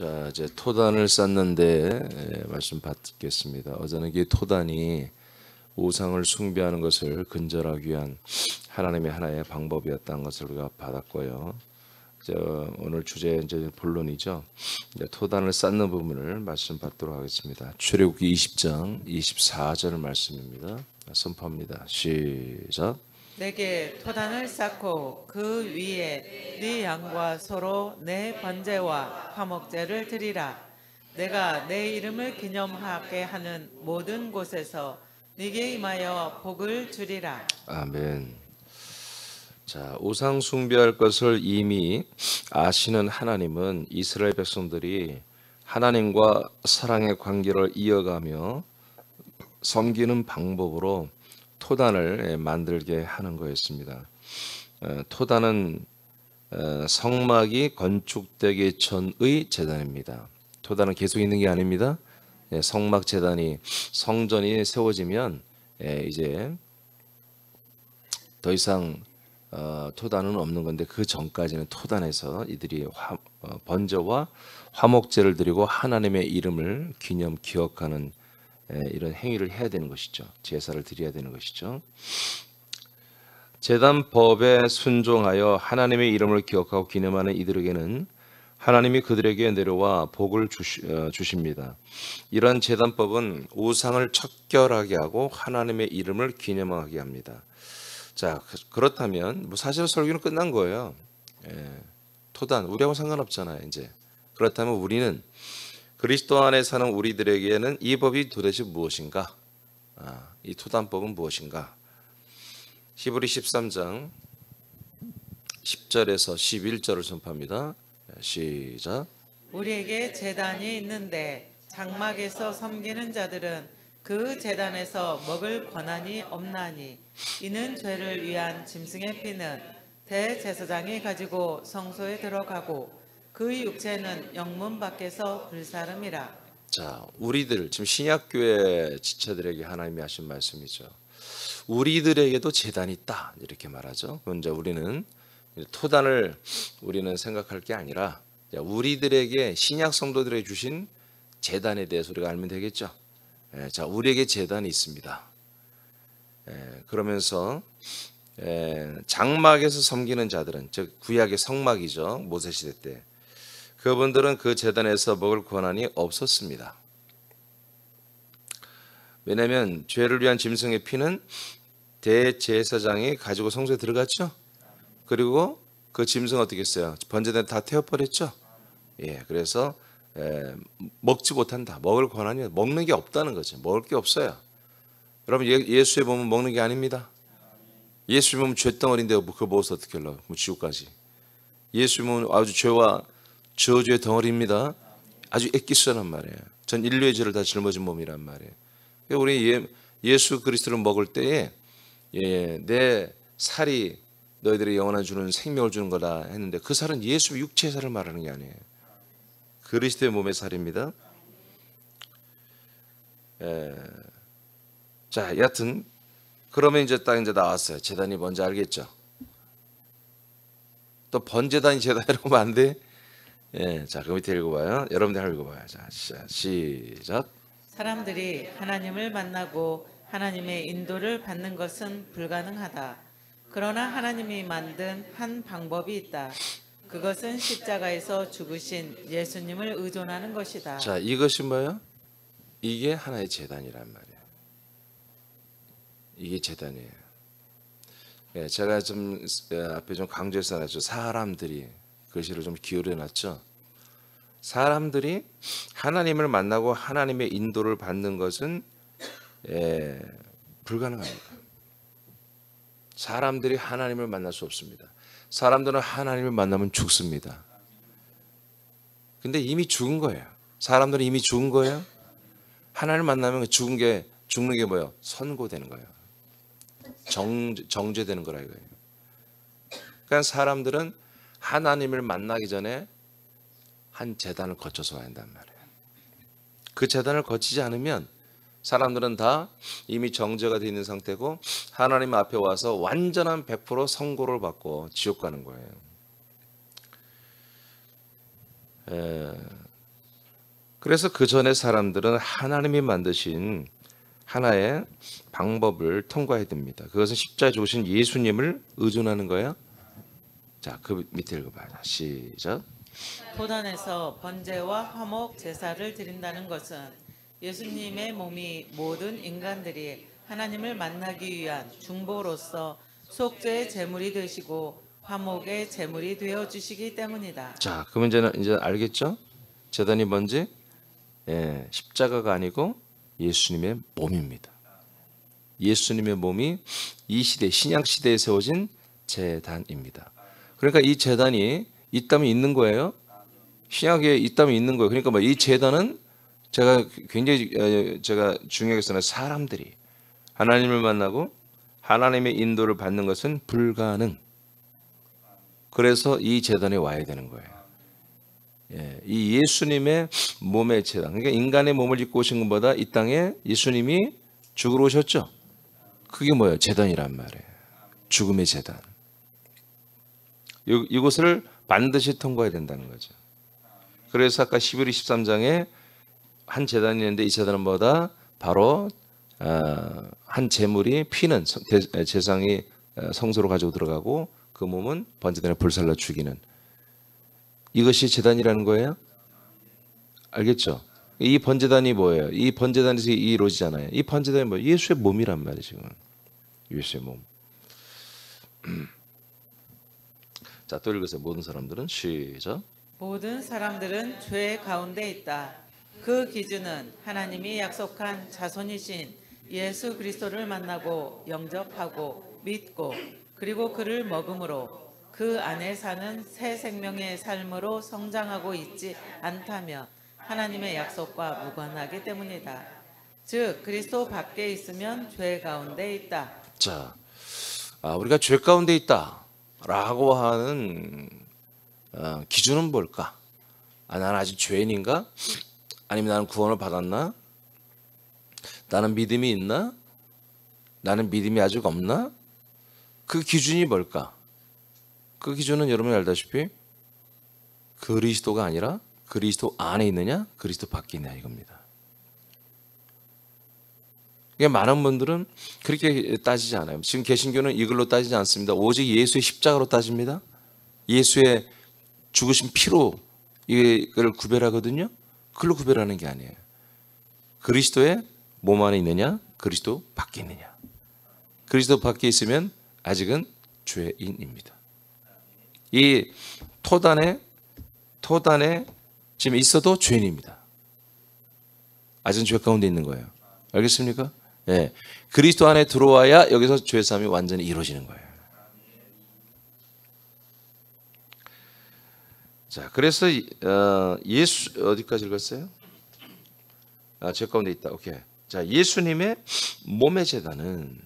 자, 이제 토단을 쌓는데 말씀 받겠습니다. 어제는 이 토단이 우상을 숭배하는 것을 근절하기 위한 하나님의 하나의 방법이었다는 것을 우리가 받았고요. 오늘 주제 이제 본론이죠. 이제 토단을 쌓는 부분을 말씀 받도록 하겠습니다. 출애굽기 20장 24절 말씀입니다. 선포합니다. 시작. 내게 토단을 쌓고 그 위에 네 양과 소로 내 번제와 화목제를 드리라. 내가 내 이름을 기념하게 하는 모든 곳에서 네게 임하여 복을 주리라. 아멘. 자, 우상 숭배할 것을 이미 아시는 하나님은 이스라엘 백성들이 하나님과 사랑의 관계를 이어가며 섬기는 방법으로 토단을 만들게 하는 거였습니다. 토단은 성막이 건축되기 전의 제단입니다. 토단은 계속 있는 게 아닙니다. 성막 제단이 성전이 세워지면 이제 더 이상 토단은 없는 건데, 그 전까지는 토단에서 이들이 번제와 화목제를 드리고 하나님의 이름을 기억하는 이런 행위를 해야 되는 것이죠. 제사를 드려야 되는 것이죠. 제단법에 순종하여 하나님의 이름을 기억하고 기념하는 이들에게는 하나님이 그들에게 내려와 복을 주십니다. 이러한 제단법은 우상을 척결하게 하고 하나님의 이름을 기념하게 합니다. 자, 그렇다면 사실 설교는 끝난 거예요. 토단 우리하고 상관없잖아요. 이제 그렇다면 우리는 그리스도 안에 사는 우리들에게는 이 법이 도대체 무엇인가? 이 토단법은 무엇인가? 히브리 13장 10절에서 11절을 선포합니다. 시작. 우리에게 제단이 있는데 장막에서 섬기는 자들은 그 제단에서 먹을 권한이 없나니, 이는 죄를 위한 짐승의 피는 대제사장이 가지고 성소에 들어가고 그 육체는 영문 밖에서 불사름이라. 자, 우리들 지금 신약교회 지체들에게 하나님이 하신 말씀이죠. 우리들에게도 제단이 있다, 이렇게 말하죠. 그건 이제 우리는 토단을 우리는 생각할 게 아니라 우리들에게 신약 성도들에게 주신 제단에 대해서 우리가 알면 되겠죠. 자, 우리에게 제단이 있습니다. 그러면서 장막에서 섬기는 자들은, 즉 구약의 성막이죠. 모세 시대 때 그분들은 그 제단에서 먹을 권한이 없었습니다. 왜냐하면 죄를 위한 짐승의 피는 대제사장이 가지고 성소에 들어갔죠. 그리고 그 짐승 어떻게 했어요? 번제된 다 태워버렸죠. 그래서 먹지 못한다. 먹을 권한이, 먹는 게 없다는 거죠. 먹을 게 없어요. 여러분, 예수에 보면 먹는 게 아닙니다. 예수에 보면 죄덩어리인데 그거 먹어서 어떻게 하려고? 지옥까지. 예수에 보면 아주 죄와 저주의 덩어리입니다. 아주 엑기스란 말이에요. 전 인류의 죄를 다 짊어진 몸이란 말이에요. 우리 예수 그리스도를 먹을 때에 내 살이 너희들의 영원한 주는 생명을 주는 거다 했는데, 그 살은 예수 육체의 살을 말하는 게 아니에요. 그리스도의 몸의 살입니다. 자, 여하튼 그러면 이제 딱 이제 나왔어요. 제단이 뭔지 알겠죠? 또 번제단이 제단이라고 하면 안 돼? 자, 그 밑에 읽어봐요. 여러분들 한번 읽어봐요. 자, 시작. 사람들이 하나님을 만나고 하나님의 인도를 받는 것은 불가능하다. 그러나 하나님이 만든 한 방법이 있다. 그것은 십자가에서 죽으신 예수님을 의존하는 것이다. 자, 이것이 뭐예요? 이게 하나의 제단이란 말이에요. 이게 제단이에요. 제가 좀 앞에 좀 강조해서 놨죠. 사람들이, 글씨를 좀 기울여 놨죠. 사람들이 하나님을 만나고 하나님의 인도를 받는 것은 불가능합니다. 사람들이 하나님을 만날 수 없습니다. 사람들은 하나님을 만나면 죽습니다. 근데 이미 죽은 거예요. 사람들은 이미 죽은 거예요. 하나님을 만나면 죽는 게 뭐예요? 선고되는 거예요. 정죄되는 거라 이거예요. 그러니까 사람들은 하나님을 만나기 전에 한 제단을 거쳐서 와야 한단 말이에요. 그 제단을 거치지 않으면 사람들은 다 이미 정죄가 되어 있는 상태고 하나님 앞에 와서 완전한 100% 선고를 받고 지옥 가는 거예요. 그래서 그 전에 사람들은 하나님이 만드신 하나의 방법을 통과해야 됩니다. 그것은 십자가에 죽으신 예수님을 의존하는 거예요. 자, 그 밑에 읽어봐요. 시작. 도단에서 번제와 화목 제사를 드린다는 것은 예수님의 몸이 모든 인간들이 하나님을 만나기 위한 중보로서 속죄의 제물이 되시고 화목의 제물이 되어 주시기 때문이다. 자, 그러면 이제 알겠죠? 제단이 뭔지? 예, 십자가가 아니고 예수님의 몸입니다. 예수님의 몸이 이 시대, 신약 시대에 세워진 제단입니다. 그러니까 이 제단이 있다면 있는 거예요. 신약에 있다면 있는 거예요. 그러니까 이 제단은 제가 굉장히 제가 중요하게 여기서는 사람들이 하나님을 만나고 하나님의 인도를 받는 것은 불가능. 그래서 이 제단에 와야 되는 거예요. 예, 이 예수님의 몸의 제단. 그러니까 인간의 몸을 입고 오신 것보다 이 땅에 예수님이 죽으러 오셨죠. 그게 뭐예요? 제단이란 말이에요. 죽음의 제단. 이곳을 반드시 통과해야 된다는 거죠. 그래서 아까 11, 13장에 한 제단이 있는데 이 제단은 뭐다? 바로 한 제물이 피는 제상이 성소로 가지고 들어가고 그 몸은 번제단에 불살라 죽이는 이것이 제단이라는 거예요. 알겠죠? 이 번제단이 뭐예요? 이 번제단에서 이루어지잖아요. 이 번제단이 뭐예요? 예수의 몸이란 말이에요. 지금 예수의 몸. 자, 또 읽으세요. 모든 사람들은 시작. 모든 사람들은 죄 가운데 있다. 그 기준은 하나님이 약속한 자손이신 예수 그리스도를 만나고 영접하고 믿고 그리고 그를 먹음으로 그 안에 사는 새 생명의 삶으로 성장하고 있지 않다면 하나님의 약속과 무관하기 때문이다. 즉 그리스도 밖에 있으면 죄 가운데 있다. 자, 우리가 죄 가운데 있다라고 하는 기준은 뭘까? 나는 아직 죄인인가? 아니면 나는 구원을 받았나? 나는 믿음이 있나? 나는 믿음이 아직 없나? 그 기준이 뭘까? 그 기준은 여러분이 알다시피 그리스도가 아니라 그리스도 안에 있느냐? 그리스도 밖에 있느냐 이겁니다. 많은 분들은 그렇게 따지지 않아요. 지금 개신교는 이걸로 따지지 않습니다. 오직 예수의 십자가로 따집니다. 예수의 죽으신 피로 이걸 구별하거든요. 그걸로 구별하는 게 아니에요. 그리스도의 몸 안에 있느냐, 그리스도 밖에 있느냐. 그리스도 밖에 있으면 아직은 죄인입니다. 이 토단에 지금 있어도 죄인입니다. 아직은 죄 가운데 있는 거예요. 알겠습니까? 예. 그리스도 안에 들어와야 여기서 죄 사함이 완전히 이루어지는 거예요. 자, 그래서 예수 어디까지 읽었어요? 죄 가운데 있다. 오케이. 자, 예수님의 몸의 제단은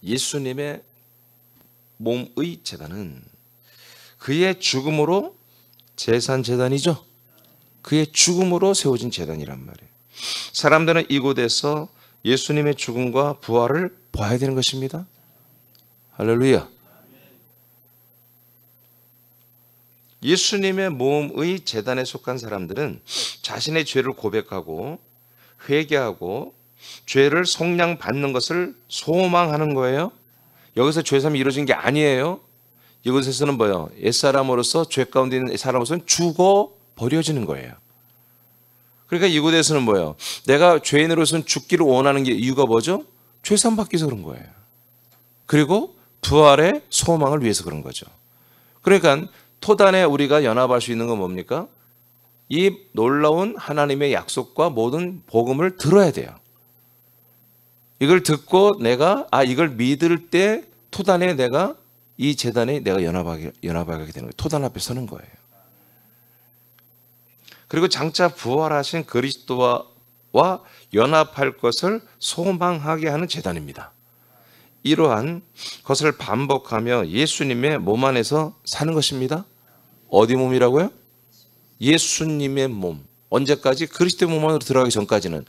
예수님의 몸의 제단은 그의 죽음으로 제산 제단이죠. 그의 죽음으로 세워진 제단이란 말이에요. 사람들은 이곳에서 예수님의 죽음과 부활을 봐야 되는 것입니다. 할렐루야. 예수님의 몸의 제단에 속한 사람들은 자신의 죄를 고백하고 회개하고 죄를 속량받는 것을 소망하는 거예요. 여기서 죄사함이 이루어진 게 아니에요. 이곳에서는 뭐예요? 옛사람으로서 죄 가운데 있는 사람으로서는 죽어 버려지는 거예요. 그러니까 이곳에서는 뭐예요? 내가 죄인으로서는 죽기를 원하는 게 이유가 뭐죠? 죄사함 받기 위해서 그런 거예요. 그리고 부활의 소망을 위해서 그런 거죠. 그러니까 토단에 우리가 연합할 수 있는 건 뭡니까? 이 놀라운 하나님의 약속과 모든 복음을 들어야 돼요. 이걸 듣고 내가 이걸 믿을 때 토단에 내가 이 제단에 내가 연합하게 되는 거예요. 토단 앞에 서는 거예요. 그리고 장차 부활하신 그리스도와 연합할 것을 소망하게 하는 제단입니다. 이러한 것을 반복하며 예수님의 몸 안에서 사는 것입니다. 어디 몸이라고요? 예수님의 몸. 언제까지? 그리스도의 몸 안으로 들어가기 전까지는.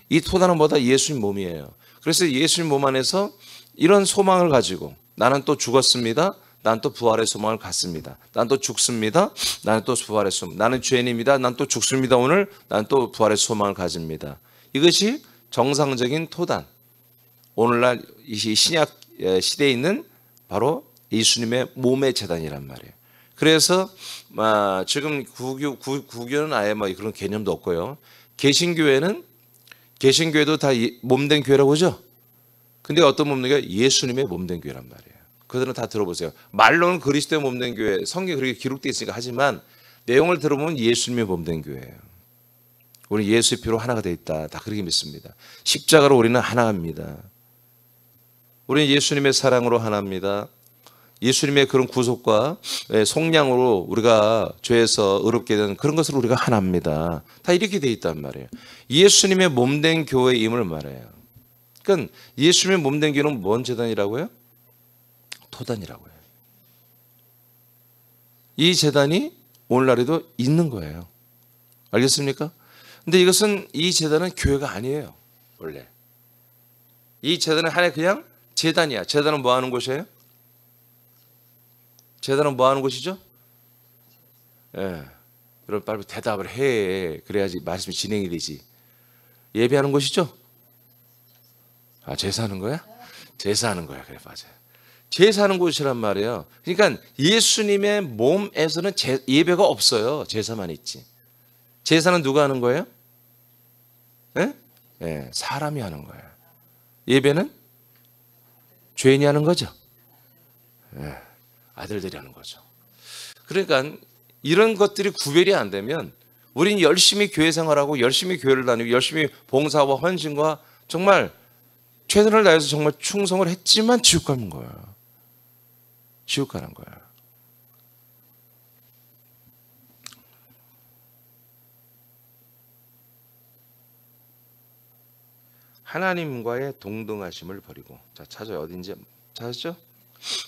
이 토단은 뭐다? 예수님 몸이에요. 그래서 예수님 몸 안에서 이런 소망을 가지고 나는 또 죽었습니다. 난 또 부활의 소망을 갖습니다. 난 또 죽습니다. 나는 또 부활의 소망. 나는 죄인입니다. 난 또 죽습니다. 오늘 난 또 부활의 소망을 가집니다. 이것이 정상적인 토단. 오늘날 이 신약 시대에 있는 바로 예수님의 몸의 제단이란 말이에요. 그래서 지금 구교는 아예 뭐 그런 개념도 없고요. 개신교회도 다 몸된 교회라고 하죠. 근데 어떤 몸된 교회? 예수님의 몸된 교회란 말이에요. 그들은 다 들어보세요. 말로는 그리스도의 몸된 교회, 성경에 그렇게 기록되어 있으니까 하지만 내용을 들어보면 예수님의 몸된 교회예요. 우리 예수의 피로 하나가 되어 있다. 다 그렇게 믿습니다. 십자가로 우리는 하나입니다. 우리는 예수님의 사랑으로 하나입니다. 예수님의 그런 구속과 속량으로 우리가 죄에서 의롭게 되는 그런 것으로 우리가 하나입니다. 다 이렇게 되어 있단 말이에요. 예수님의 몸된 교회임을 말해요. 그러니까 예수님의 몸된 교회는 뭔 제단이라고요? 토단이라고 해요. 이 제단이 오늘날에도 있는 거예요. 알겠습니까? 근데 이 제단은 교회가 아니에요. 원래. 이 제단은 하나의 그냥 제단이야. 제단은 뭐 하는 곳이에요? 제단은 뭐 하는 곳이죠? 예. 그럼 빨리 대답을 해. 그래야지 말씀이 진행이 되지. 예배하는 곳이죠? 제사하는 거야? 제사하는 거야. 그래, 맞아요. 제사하는 곳이란 말이에요. 그러니까 예수님의 몸에서는 예배가 없어요. 제사만 있지. 제사는 누가 하는 거예요? 예? 예, 사람이 하는 거예요. 예배는 죄인이 하는 거죠. 예, 아들들이 하는 거죠. 그러니까 이런 것들이 구별이 안 되면 우리는 열심히 교회 생활하고 열심히 교회를 다니고 열심히 봉사와 헌신과 정말 최선을 다해서 정말 충성을 했지만 지옥 가는 거예요. 지옥 가는 거예요. 하나님과의 동등하심을 버리고, 자, 찾아요. 어딘지 찾았죠?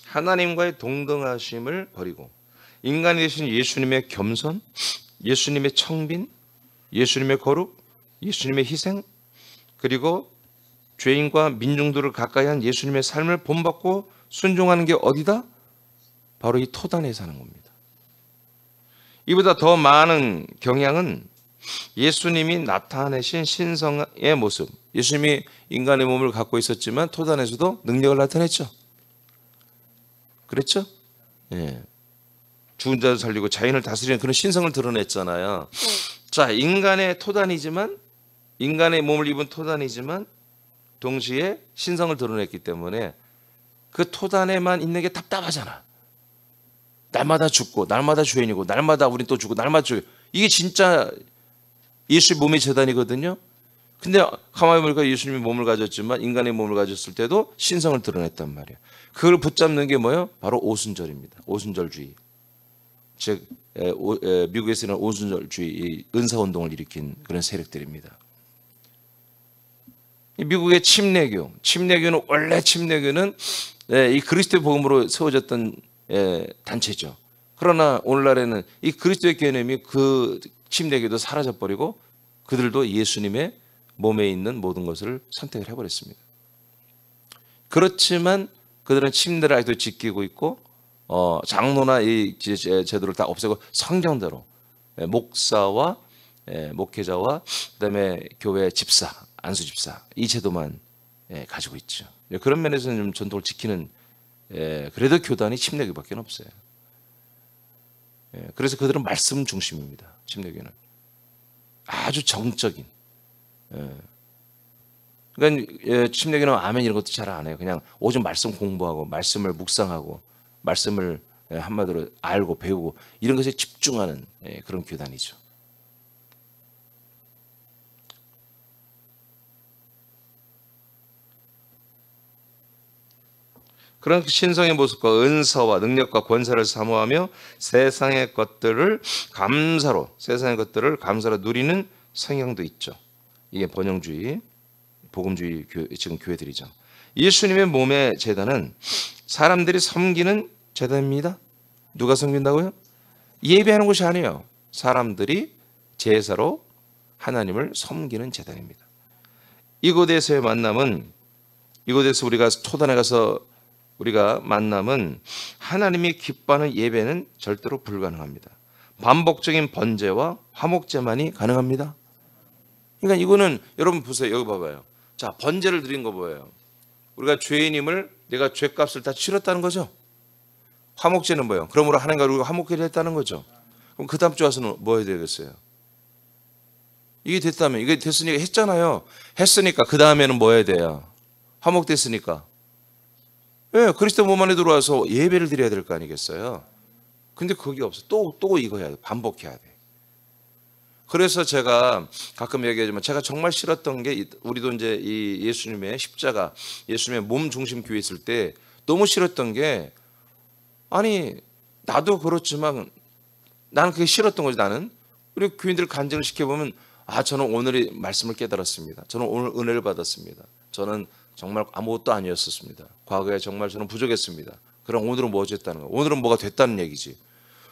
하나님과의 동등하심을 버리고 인간이 되신 예수님의 겸손, 예수님의 청빈, 예수님의 거룩, 예수님의 희생, 그리고 죄인과 민중들을 가까이 한 예수님의 삶을 본받고 순종하는 게 어디다? 바로 이 토단에 사는 겁니다. 이보다 더 많은 경향은 예수님이 나타내신 신성의 모습. 예수님이 인간의 몸을 갖고 있었지만 토단에서도 능력을 나타냈죠. 그랬죠? 예. 죽은 자를 살리고 자연을 다스리는 그런 신성을 드러냈잖아요. 자, 인간의 토단이지만, 인간의 몸을 입은 토단이지만 동시에 신성을 드러냈기 때문에 그 토단에만 있는 게 답답하잖아. 날마다 죽고 날마다 죄인이고 날마다 우린 또 죽고 날마다 죽고, 이게 진짜 예수의 몸의 제단이거든요. 근데 가만히 보니까 예수님이 몸을 가졌지만 인간의 몸을 가졌을 때도 신성을 드러냈단 말이에요. 그걸 붙잡는 게 뭐예요? 바로 오순절입니다. 오순절주의. 즉 미국에서는 오순절주의, 은사운동을 일으킨 그런 세력들입니다. 미국의 침례교는 원래 침례교는 이 그리스도의 복음으로 세워졌던 단체죠. 그러나 오늘날에는 이 그리스도의 개념이 그 침례교도 사라져버리고 그들도 예수님의 몸에 있는 모든 것을 선택을 해버렸습니다. 그렇지만 그들은 침례를 아직도 지키고 있고 장로나 이 제도를 다 없애고 성경대로 목사와 목회자와 그다음에 교회 집사, 안수 집사 이 제도만 가지고 있죠. 그런 면에서는 좀 전통을 지키는 그래도 교단이 침례교밖에 없어요. 그래서 그들은 말씀 중심입니다. 침례교는 아주 정적인. 그러니까 침례교는 아멘 이런 것도 잘 안 해요. 그냥 오직 말씀 공부하고 말씀을 묵상하고 말씀을 한마디로 알고 배우고 이런 것에 집중하는 그런 교단이죠. 그런 신성의 모습과 은사와 능력과 권세를 사모하며 세상의 것들을 감사로 누리는 성향도 있죠. 이게 번영주의, 복음주의 지금 교회들이죠. 예수님의 몸의 제단은 사람들이 섬기는 제단입니다. 누가 섬긴다고요? 예배하는 것이 아니에요. 사람들이 제사로 하나님을 섬기는 제단입니다. 이곳에서의 만남은, 이곳에서 우리가 토단에 가서 우리가 만남은 하나님이 기뻐하는 예배는 절대로 불가능합니다. 반복적인 번제와 화목제만이 가능합니다. 그러니까 이거는 여러분 보세요. 여기 봐봐요. 자, 번제를 드린 거 뭐예요? 우리가 죄인임을 내가 죄값을 다 치렀다는 거죠. 화목제는 뭐예요? 그러므로 하나님과 우리가 화목회를 했다는 거죠. 그럼 그 다음 주 와서는 뭐 해야 되겠어요? 이게 됐다면, 이게 됐으니까 했잖아요. 했으니까 그 다음에는 뭐 해야 돼요? 화목됐으니까. 예, 그리스도 몸 안에 들어와서 예배를 드려야 될 거 아니겠어요? 근데 그게 없어. 또 이거 해야 돼. 반복해야 돼. 그래서 제가 가끔 얘기하지만 제가 정말 싫었던 게 우리도 이제 이 예수님의 십자가, 예수님의 몸 중심 교회 있을 때 너무 싫었던 게 아니 나도 그렇지만 나는 그게 싫었던 거지 나는. 우리 교인들 간증을 시켜보면 저는 오늘의 말씀을 깨달았습니다. 저는 오늘 은혜를 받았습니다. 저는 정말 아무것도 아니었었습니다. 과거에 정말 저는 부족했습니다. 그럼 오늘은 뭐 어쨌다는 거야? 오늘은 뭐가 됐다는 얘기지.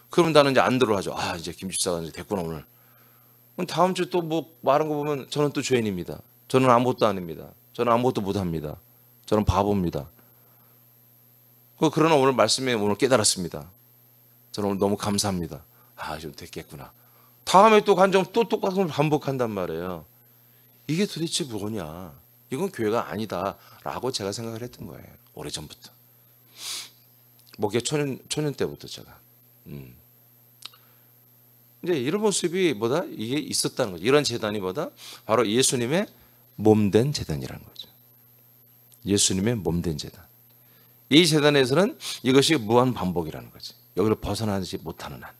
그러면 나는 이제 안 들어하죠. 이제 김 집사가 이제 됐구나 오늘. 그럼 다음 주 또 뭐 말한 거 보면 저는 또 죄인입니다. 저는 아무것도 아닙니다. 저는 아무것도 못합니다. 저는 바보입니다. 그러나 오늘 말씀에 오늘 깨달았습니다. 저는 오늘 너무 감사합니다. 좀 됐겠구나. 다음에 또 간증 또 똑같은 걸 반복한단 말이에요. 이게 도대체 뭐냐? 이건 교회가 아니다라고 제가 생각을 했던 거예요. 오래전부터. 목회 초년 때부터 제가. 이제 이런 모습이 뭐다? 이게 있었다는 거죠. 이런 재단이 뭐다? 바로 예수님의 몸된 재단이라는 거죠. 예수님의 몸된 재단. 이 재단에서는 이것이 무한 반복이라는 거지. 여기를 벗어나지 못하는 한.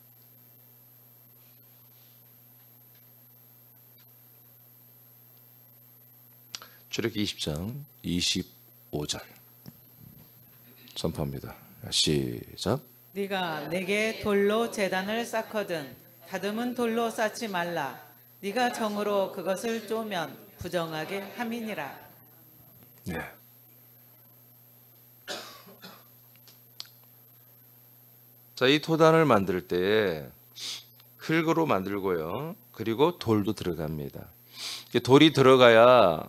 출애굽기 20장 25절 선포합니다. 시작. 네가 내게 돌로 제단을 쌓거든 다듬은 돌로 쌓지 말라. 네가 정으로 그것을 쪼면 부정하게 함이니라. 네. 자, 이 토단을 만들 때 흙으로 만들고요. 그리고 돌도 들어갑니다. 돌이 들어가야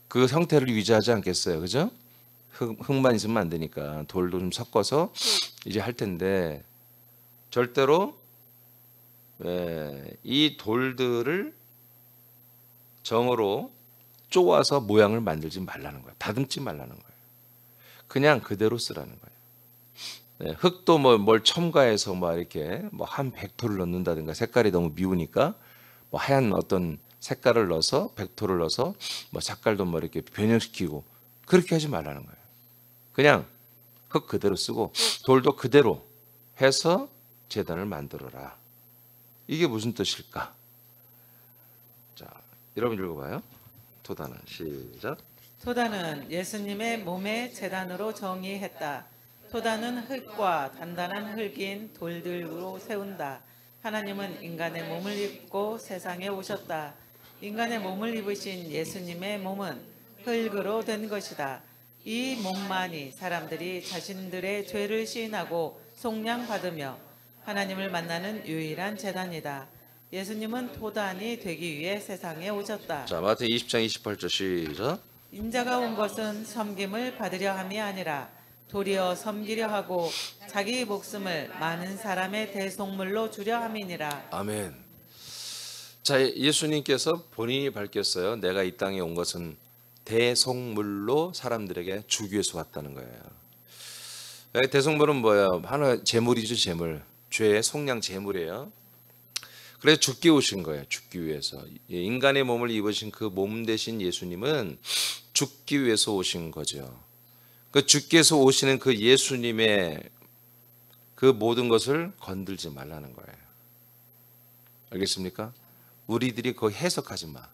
그 형태를 유지하지 않겠어요, 그죠? 흙만 있으면 안 되니까 돌도 좀 섞어서 이제 할 텐데 절대로 이 돌들을 정으로 쪼아서 모양을 만들지 말라는 거예요. 다듬지 말라는 거예요. 그냥 그대로 쓰라는 거예요. 흙도 뭘 첨가해서 이렇게 한 백토를 넣는다든가 색깔이 너무 미우니까 하얀 어떤 색깔을 넣어서 백토를 넣어서 색깔도 이렇게 변형시키고 그렇게 하지 말라는 거예요. 그냥 흙 그대로 쓰고 돌도 그대로 해서 제단을 만들어라. 이게 무슨 뜻일까? 자, 여러분 읽어봐요. 토단은 시작. 토단은 예수님의 몸의 제단으로 정의했다. 토단은 흙과 단단한 흙인 돌들로 세운다. 하나님은 인간의 몸을 입고 세상에 오셨다. 인간의 몸을 입으신 예수님의 몸은 흙으로 된 것이다. 이 몸만이 사람들이 자신들의 죄를 시인하고 속량받으며 하나님을 만나는 유일한 제단이다. 예수님은 토단이 되기 위해 세상에 오셨다. 자, 마태 20장 28절 시작. 인자가 온 것은 섬김을 받으려 함이 아니라 도리어 섬기려 하고 자기 목숨을 많은 사람의 대속물로 주려 함이니라. 아멘. 자, 예수님께서 본인이 밝혔어요. 내가 이 땅에 온 것은 대속물로 사람들에게 주기 위해서 왔다는 거예요. 대속물은 뭐예요? 하나 제물이죠, 제물. 죄의 속량 제물이에요. 그래서 죽기 오신 거예요. 죽기 위해서. 인간의 몸을 입으신 그 몸 대신 예수님은 죽기 위해서 오신 거죠. 그 죽기 위해서 오시는 그 예수님의 그 모든 것을 건들지 말라는 거예요. 알겠습니까? 우리들이 거기 해석하지 마.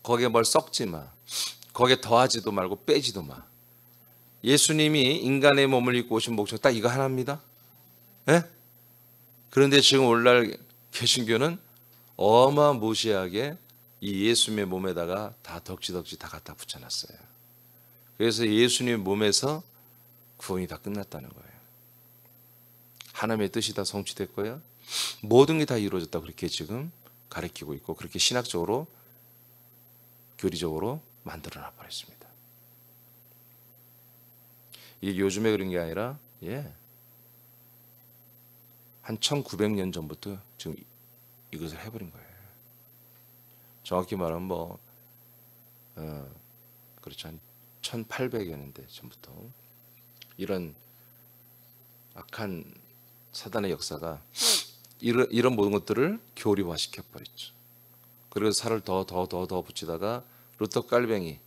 거기에 뭘 썩지 마. 거기에 더하지도 말고 빼지도 마. 예수님이 인간의 몸을 입고 오신 목적 딱 이거 하나입니다. 네? 그런데 지금 오늘날 개신교는 어마무시하게 이 예수님의 몸에다가 다 덕지덕지 다 갖다 붙여놨어요. 그래서 예수님 몸에서 구원이 다 끝났다는 거예요. 하나님의 뜻이 다 성취됐고요. 모든 게 다 이루어졌다 그렇게 지금 가르치고 있고 그렇게 신학적으로 교리적으로 만들어놔 버렸습니다. 이게 요즘에 그런 게 아니라 한 1900년 전부터 지금 이것을 해버린 거예요. 정확히 말하면 그렇죠, 한 1800여 년대 전부터 이런 악한 사단의 역사가 이런 모든 것들을 교리화 시켜버렸죠. 그리고 살을 더 붙이다가 루터 깔뱅이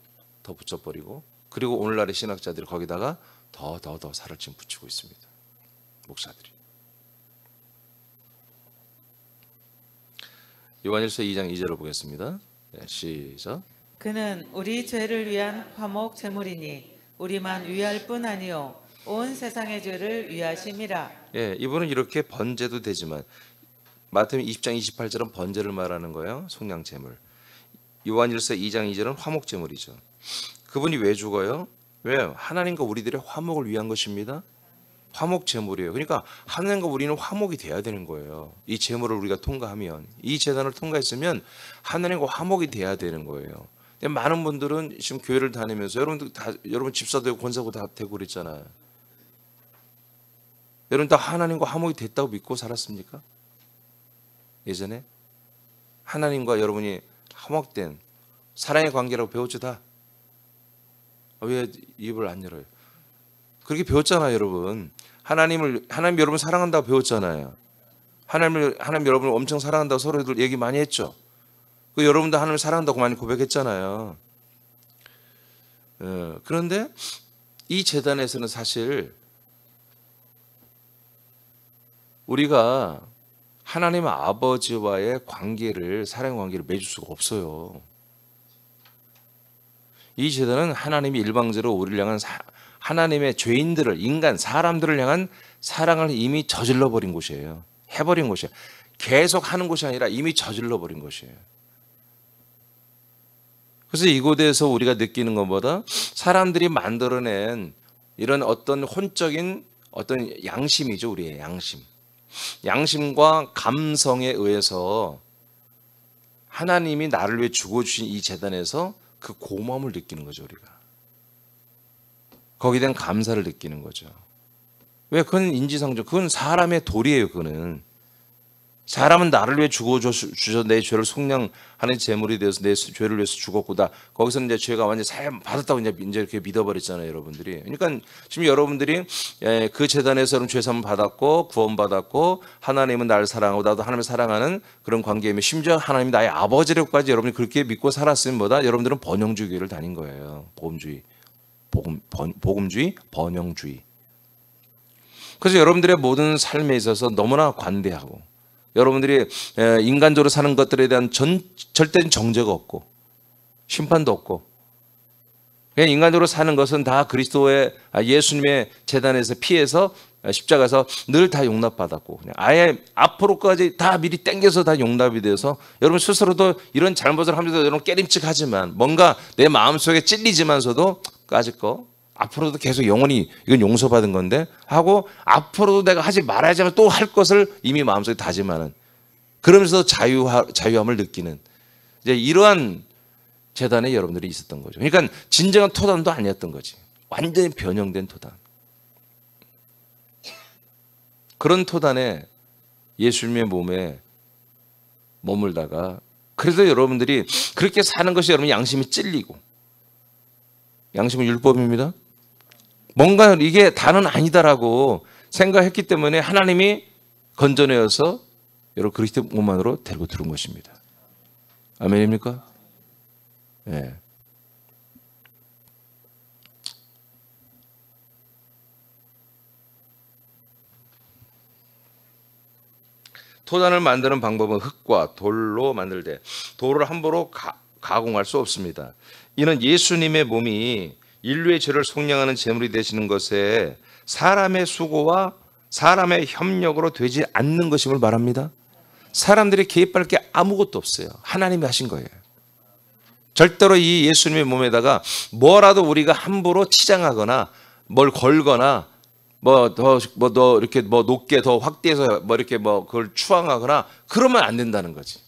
더 붙여버리고, 그리고 오늘날의 신학자들이 거기다가 더 살을 지금 붙이고 있습니다. 목사들이. 요한일서 2장 2절을 보겠습니다. 시작. 그는 우리 죄를 위한 화목 제물이니 우리만 위할 뿐 아니요 온 세상의 죄를 위하심이라. 이분은 이렇게 번제도 되지만, 마태복음 20장 28절은 번제를 말하는 거예요. 속량 제물. 요한일서 2장 2절은 화목 제물이죠. 그분이 왜 죽어요? 왜요? 하나님과 우리들의 화목을 위한 것입니다. 화목 제물이에요. 그러니까 하나님과 우리는 화목이 돼야 되는 거예요. 이 제물을 우리가 통과하면, 이 제단을 통과했으면 하나님과 화목이 돼야 되는 거예요. 근데 많은 분들은 지금 교회를 다니면서 여러분 집사도 되고 권사도 다 되고 그랬잖아요. 여러분 다 하나님과 화목이 됐다고 믿고 살았습니까? 예전에 하나님과 여러분이 화목된 사랑의 관계라고 배웠죠 다. 왜 입을 안 열어요? 그렇게 배웠잖아요, 여러분. 하나님 여러분 사랑한다고 배웠잖아요. 하나님 여러분을 엄청 사랑한다고 서로들 얘기 많이 했죠. 그 여러분도 하나님 사랑한다고 많이 고백했잖아요. 그런데 이 제단에서는 사실 우리가 하나님 아버지와의 관계를, 사랑의 관계를 맺을 수가 없어요. 이 제단은 하나님이 일방적으로 우리를 향한 하나님의 죄인들을, 인간, 사람들을 향한 사랑을 이미 저질러 버린 곳이에요. 해버린 곳이에요. 계속 하는 곳이 아니라 이미 저질러 버린 곳이에요. 그래서 이곳에서 우리가 느끼는 것보다 사람들이 만들어낸 이런 어떤 혼적인 어떤 양심이죠. 우리의 양심. 양심과 감성에 의해서 하나님이 나를 위해 죽어주신 이 제단에서 그 고마움을 느끼는 거죠. 우리가 거기에 대한 감사를 느끼는 거죠. 왜? 그건 인지상정, 그건 사람의 도리예요. 그거는 사람은 나를 위해 죽어주셔서 내 죄를 속량하는 제물이 되어서 내 죄를 위해서 죽었고, 거기서 이제 죄가 완전히 사함 받았다고 이제 이렇게 믿어버렸잖아요, 여러분들이. 그러니까 지금 여러분들이 그 제단에서는 죄사함 받았고 구원받았고 하나님은 나를 사랑하고 나도 하나님을 사랑하는 그런 관계이며, 심지어 하나님이 나의 아버지라고까지 여러분이 그렇게 믿고 살았으면 뭐다? 여러분들은 번영주의 교회를 다닌 거예요. 복음주의, 번영주의. 그래서 여러분들의 모든 삶에 있어서 너무나 관대하고, 여러분들이 인간적으로 사는 것들에 대한 절대적인 정죄가 없고 심판도 없고, 그냥 인간적으로 사는 것은 다 그리스도의 예수님의 제단에서 피해서 십자가에서 늘 다 용납받았고, 그냥 아예 앞으로까지 다 미리 땡겨서 다 용납이 돼서 여러분 스스로도 이런 잘못을 하면서 여러분 깨림칙하지만, 뭔가 내 마음속에 찔리지만서도 까짓 거 앞으로도 계속 영원히 이건 용서받은 건데 하고, 앞으로도 내가 하지 말아야지만 또 할 것을 이미 마음속에 다짐하는, 그러면서 자유함을 느끼는 이제 이러한 제단에 여러분들이 있었던 거죠. 그러니까 진정한 토단도 아니었던 거지. 완전히 변형된 토단. 그런 토단에 예수님의 몸에 머물다가, 그래서 여러분들이 그렇게 사는 것이 여러분 양심이 찔리고, 양심은 율법입니다. 뭔가 이게 다는 아니다라고 생각했기 때문에 하나님이 건져내어서 여러분 그리스도 몸 안으로 데리고 들어온 것입니다. 아멘입니까? 네. 토단을 만드는 방법은 흙과 돌로 만들되 돌을 함부로 가공할 수 없습니다. 이는 예수님의 몸이 인류의 죄를 속량하는 제물이 되시는 것에 사람의 수고와 사람의 협력으로 되지 않는 것임을 말합니다. 사람들이 개입할 게 아무것도 없어요. 하나님이 하신 거예요. 절대로 이 예수님의 몸에다가 뭐라도 우리가 함부로 치장하거나 뭘 걸거나 더 이렇게 높게 더 확대해서 이렇게 그걸 추앙하거나 그러면 안 된다는 거지.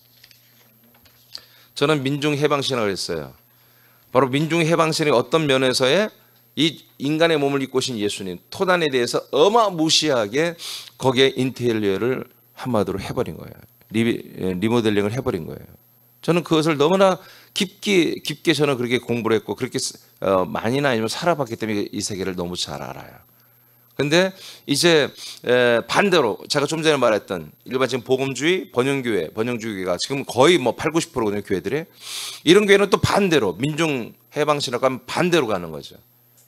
저는 민중해방신학을 했어요. 바로 민중해방신이 어떤 면에서의 이 인간의 몸을 입고 오신 예수님 토단에 대해서 어마무시하게 거기에 인테리어를 한마디로 해버린 거예요. 리모델링을 해버린 거예요. 저는 그것을 너무나 깊게 저는 그렇게 공부를 했고 그렇게 많이나 아니면 살아봤기 때문에 이 세계를 너무 잘 알아요. 근데 이제 반대로 제가 좀 전에 말했던 일반적인 복음주의 번영주의가 지금 거의 뭐 80-90%거든요, 교회들이. 이런 교회는 또 반대로 민중해방신학과 하면 반대로 가는 거죠.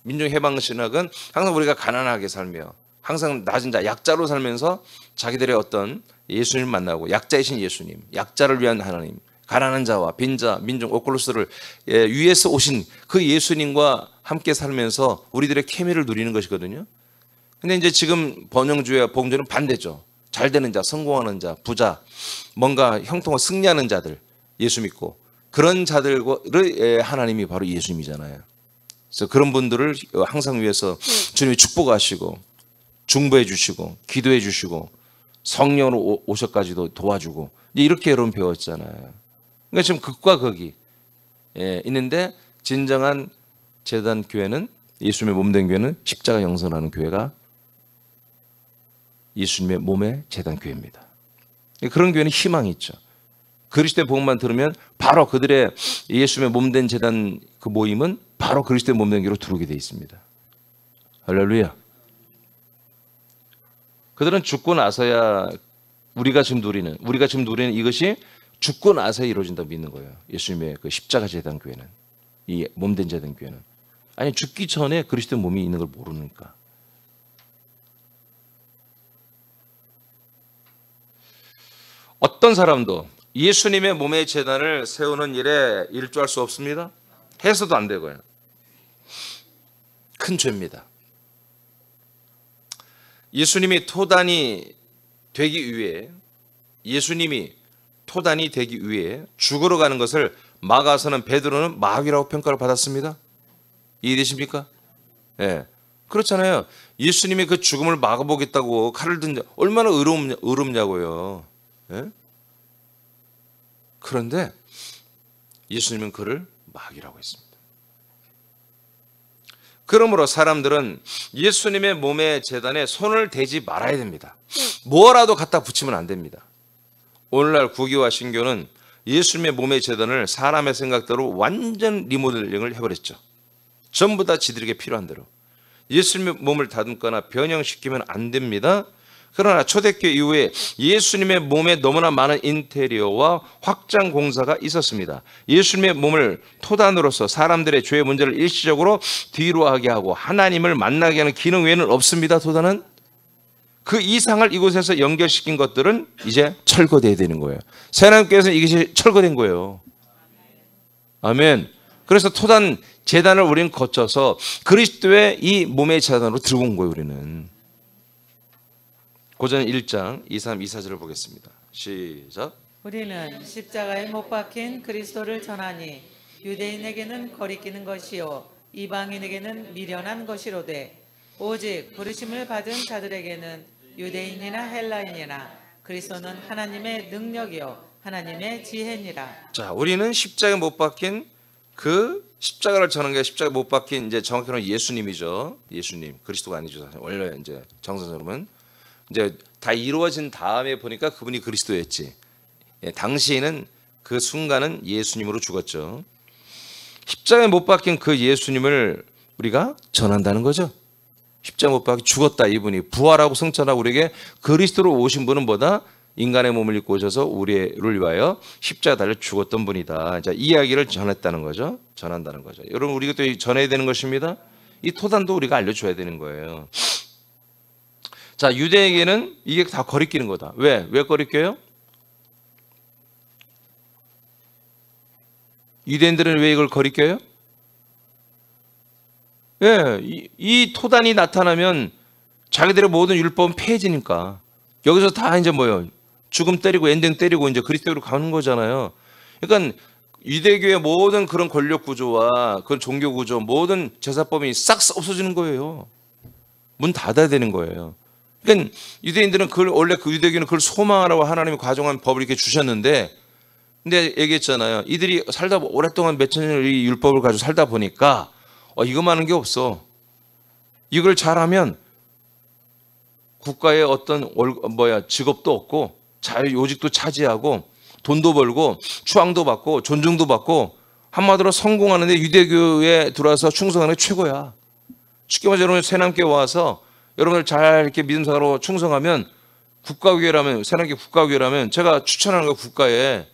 민중해방신학은 항상 우리가 가난하게 살며 항상 낮은 자, 약자로 살면서 자기들의 어떤 예수님을 만나고 약자이신 예수님, 약자를 위한 하나님, 가난한 자와 빈자, 민중, 오클루스를 위에서 오신 그 예수님과 함께 살면서 우리들의 케미를 누리는 것이거든요. 근데 이제 지금 번영주의와 복음주의는 반대죠. 잘 되는 자, 성공하는 자, 부자, 뭔가 형통하고 승리하는 자들, 예수 믿고 그런 자들의 하나님이 바로 예수님이잖아요. 그래서 그런 분들을 항상 위해서 주님이 축복하시고 중보해 주시고 기도해 주시고 성령으로 오셔까지도 도와주고 이렇게 여러분 배웠잖아요. 그러니까 지금 극과 극이 있는데 진정한 제단 교회는 예수님의 몸된 교회는 십자가 영선하는 교회가 예수님의 몸의 제단 교회입니다. 그런 교회는 희망이 있죠. 그리스도의 복음만 들으면 바로 그들의 예수님의 몸된 제단 그 모임은 바로 그리스도의 몸된 교회로 들어오게 되어 있습니다. 할렐루야. 그들은 죽고 나서야 우리가 지금 누리는 이것이 죽고 나서 이루어진다고 믿는 거예요. 예수님의 그 십자가 제단 교회는, 이 몸된 제단 교회는. 아니 죽기 전에 그리스도의 몸이 있는 걸 모르니까. 어떤 사람도 예수님의 몸의 제단을 세우는 일에 일조할 수 없습니다. 해서도 안 되고요. 큰 죄입니다. 예수님이 토단이 되기 위해 죽으러 가는 것을 마가서는 베드로는 마귀라고 평가를 받았습니다. 이해되십니까? 예. 그렇잖아요. 예수님이 그 죽음을 막아보겠다고 칼을 든 자 얼마나 의롭냐고요. 예? 그런데 예수님은 그를 마귀라고 했습니다. 그러므로 사람들은 예수님의 몸의 제단에 손을 대지 말아야 됩니다. 뭐라도 갖다 붙이면 안 됩니다. 오늘날 구교와 신교는 예수님의 몸의 제단을 사람의 생각대로 완전 리모델링을 해버렸죠. 전부 다 지들에게 필요한 대로. 예수님의 몸을 다듬거나 변형시키면 안 됩니다. 그러나 초대교회 이후에 예수님의 몸에 너무나 많은 인테리어와 확장 공사가 있었습니다. 예수님의 몸을 토단으로서 사람들의 죄의 문제를 일시적으로 뒤로하게 하고 하나님을 만나게 하는 기능 외에는 없습니다. 토단은 그 이상을 이곳에서 연결시킨 것들은 이제 철거돼야 되는 거예요. 새하나님께서는 이것이 철거된 거예요. 아멘. 그래서 토단 제단을 우리는 거쳐서 그리스도의 이 몸의 제단으로 들고 온 거예요. 우리는. 고전 1장 23, 24절을 보겠습니다. 시작. 우리는 십자가에 못 박힌 그리스도를 전하니 유대인에게는 거리끼는 것이요 이방인에게는 미련한 것이로되 오직 부르심을 받은 자들에게는 유대인이나 헬라인이나 그리스도는 하나님의 능력이요 하나님의 지혜니라. 자, 우리는 십자가에 못 박힌 그 십자가를 전한 게 십자가에 못 박힌 이제 정확히는 예수님이죠. 예수님, 그리스도가 아니죠. 원래 이제 정선으로는 이제 다 이루어진 다음에 보니까 그분이 그리스도였지. 당시에는 그 순간은 예수님으로 죽었죠. 십자가에 못 박힌 그 예수님을 우리가 전한다는 거죠. 십자가에 못 박혀 죽었다 이분이 부활하고 승천하고 우리에게 그리스도로 오신 분은 뭐다? 인간의 몸을 입고 오셔서 우리를 위하여 십자가 달려 죽었던 분이다. 자, 이 이야기를 전했다는 거죠. 전한다는 거죠. 여러분 우리가 또 전해야 되는 것입니다. 이 토단도 우리가 알려줘야 되는 거예요. 자, 유대에게는 이게 다 거리끼는 거다. 왜 거리껴요? 유대인들은 왜 이걸 거리껴요? 예, 이 토단이 나타나면 자기들의 모든 율법은 폐해지니까 여기서 다 이제 뭐예요? 죽음 때리고 엔딩 때리고 이제 그리스도로 가는 거잖아요. 그러니까 유대교의 모든 그런 권력 구조와 그런 종교 구조, 모든 제사법이 싹 없어지는 거예요. 문 닫아야 되는 거예요. 그러니까 유대인들은 그걸 원래 그 유대교는 그걸 소망하라고 하나님이 가정한 법을 이렇게 주셨는데, 근데 얘기했잖아요. 이들이 살다 오랫동안 몇천 년을 이 율법을 가지고 살다 보니까 이거만 하는 게 없어. 이걸 잘하면 국가의 어떤 직업도 얻고 요직도 차지하고 돈도 벌고 추앙도 받고 존중도 받고 한마디로 성공하는데 유대교에 들어와서 충성하는 게 최고야. 쉽게 말해서 여러분 새남교회 와서 여러분들 잘 이렇게 믿음생활로 충성하면 국가교회라면 새남교회 국가교회라면 제가 추천하는 거 국가에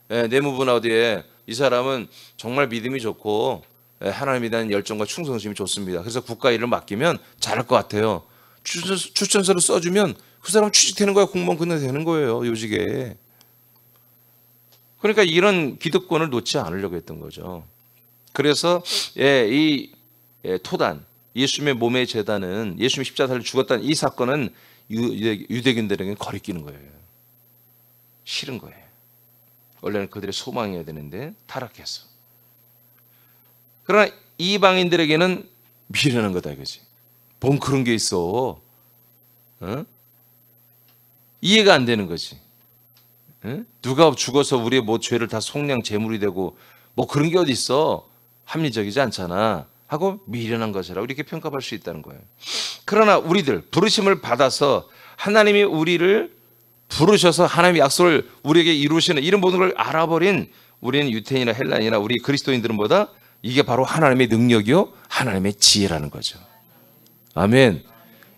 내무부나 어디에 이 사람은 정말 믿음이 좋고 하나님에 대한 열정과 충성심이 좋습니다. 그래서 국가 일을 맡기면 잘할 것 같아요. 추천서를 써주면 그 사람 취직되는 거야. 공무원 끝내되는 거예요. 요직에. 그러니까 이런 기득권을 놓지 않으려고 했던 거죠. 그래서 이 토단, 예수님의 몸의 제단은 예수님이 십자가를 죽었다는 이 사건은 유대인들에게 거리끼는 거예요. 싫은 거예요. 원래는 그들의 소망이어야 되는데 타락했어. 그러나 이방인들에게는 미련한 거다 이거지. 뭔 그런 게 있어. 어? 이해가 안 되는 거지. 어? 누가 죽어서 우리의 뭐 죄를 다 속량 제물이 되고 뭐 그런 게 어디 있어. 합리적이지 않잖아. 하고 미련한 것이라고 이렇게 평가할 수 있다는 거예요. 그러나 우리들 부르심을 받아서 하나님이 우리를 부르셔서 하나님의 약속을 우리에게 이루시는 이런 모든 걸 알아버린 우리는 유태인이나 헬라인이나 우리 그리스도인들은 뭐다? 이게 바로 하나님의 능력이요 하나님의 지혜라는 거죠. 아멘.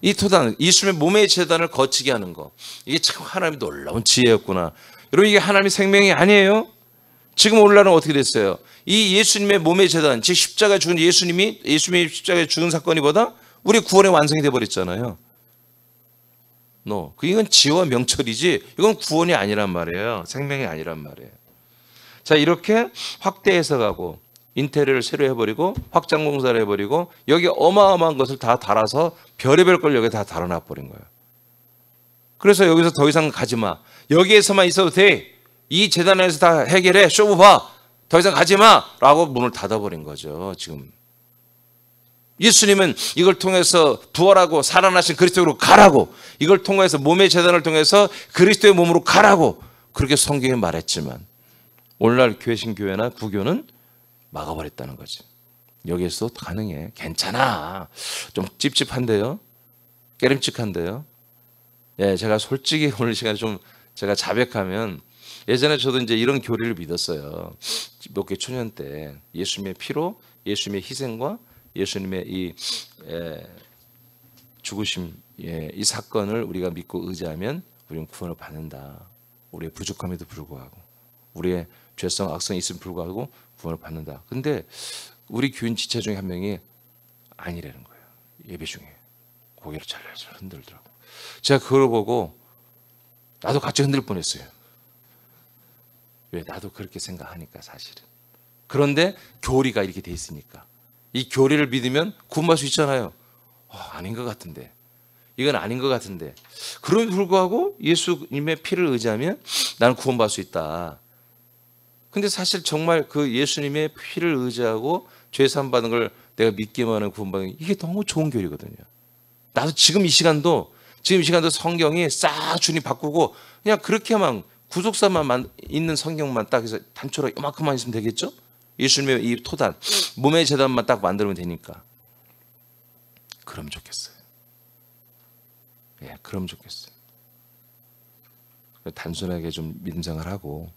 이 토단, 예수님의 몸의 제단을 거치게 하는 거, 이게 참 하나님의 놀라운 지혜였구나. 여러분 이게 하나님의 생명이 아니에요? 지금 오늘날은 어떻게 됐어요? 이 예수님의 몸의 제단, 즉 십자가에 죽은 예수님이 십자가에 죽은 사건이 뭐다? 우리 구원의 완성이 돼버렸잖아요. 이건 지혜와 명철이지 이건 구원이 아니란 말이에요. 생명이 아니란 말이에요. 자, 이렇게 확대해서 가고 인테리어를 새로 해버리고 확장 공사를 해버리고 여기 어마어마한 것을 다 달아서 별의별 걸 여기 다 달아놔버린 거예요. 그래서 여기서 더 이상 가지 마. 여기에서만 있어도 돼. 이 재단 안에서 다 해결해. 쇼부 봐. 더 이상 가지 마. 라고 문을 닫아버린 거죠. 지금 예수님은 이걸 통해서 부활하고 살아나신 그리스도로 가라고, 이걸 통해서 몸의 재단을 통해서 그리스도의 몸으로 가라고 그렇게 성경에 말했지만 오늘날 교회나 구교는 막아버렸다는 거지. 여기에서 가능해. 괜찮아. 좀 찝찝한데요. 깨름칙한데요. 제가 솔직히 오늘 시간에 좀 제가 자백하면 예전에 저도 이제 이런 교리를 믿었어요. 목회 초년 때 예수님의 피로 예수님의 희생과 예수님의 이 죽으심, 이 사건을 우리가 믿고 의지하면 우리는 구원을 받는다. 우리의 부족함에도 불구하고 우리의 죄성, 악성이 있음에도 불구하고 구원을 받는다. 근데 우리 교인 지체 중에 한 명이 아니라는 거예요. 예배 중에 고개를 잘잘 흔들더라고. 제가 그걸 보고 나도 같이 흔들 뻔했어요. 왜? 나도 그렇게 생각하니까 사실은. 그런데 교리가 이렇게 돼 있으니까 이 교리를 믿으면 구원받을 수 있잖아요. 아닌 것 같은데, 이건 아닌 것 같은데, 그럼에도 불구하고 예수님의 피를 의지하면 나는 구원받을 수 있다. 근데 사실 정말 그 예수님의 피를 의지하고 죄 사함 받은 걸 내가 믿기만 하는 구원받는 이게 너무 좋은 교리거든요. 나도 지금 이 시간도 성경이 싹 주님 바꾸고 그냥 그렇게만 구속사만 있는 성경만 딱 해서 단초로 이만큼만 있으면 되겠죠? 예수님의 이 토단, 몸의 제단만 딱 만들면 되니까. 그럼 좋겠어요. 그럼 좋겠어요. 단순하게 좀 믿음 생활하고,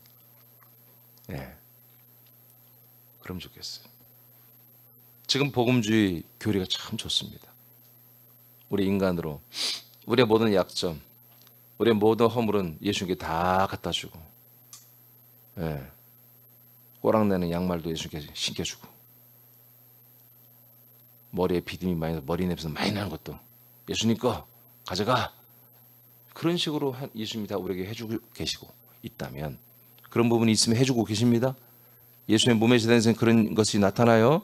그럼 좋겠어요. 지금 복음주의 교리가 참 좋습니다. 우리 인간으로 우리의 모든 약점, 우리의 모든 허물은 예수님께 다 갖다 주고, 꼬랑내는 양말도 예수님께 신겨주고, 머리에 비듬이 많이 나서 머리 냄새 많이 나는 것도 예수님 거 가져가. 그런 식으로 예수님이 다 우리에게 해주고 계시고 있다면, 그런 부분이 있으면 해주고 계십니다. 예수님의 몸의 제단에서는 그런 것이 나타나요.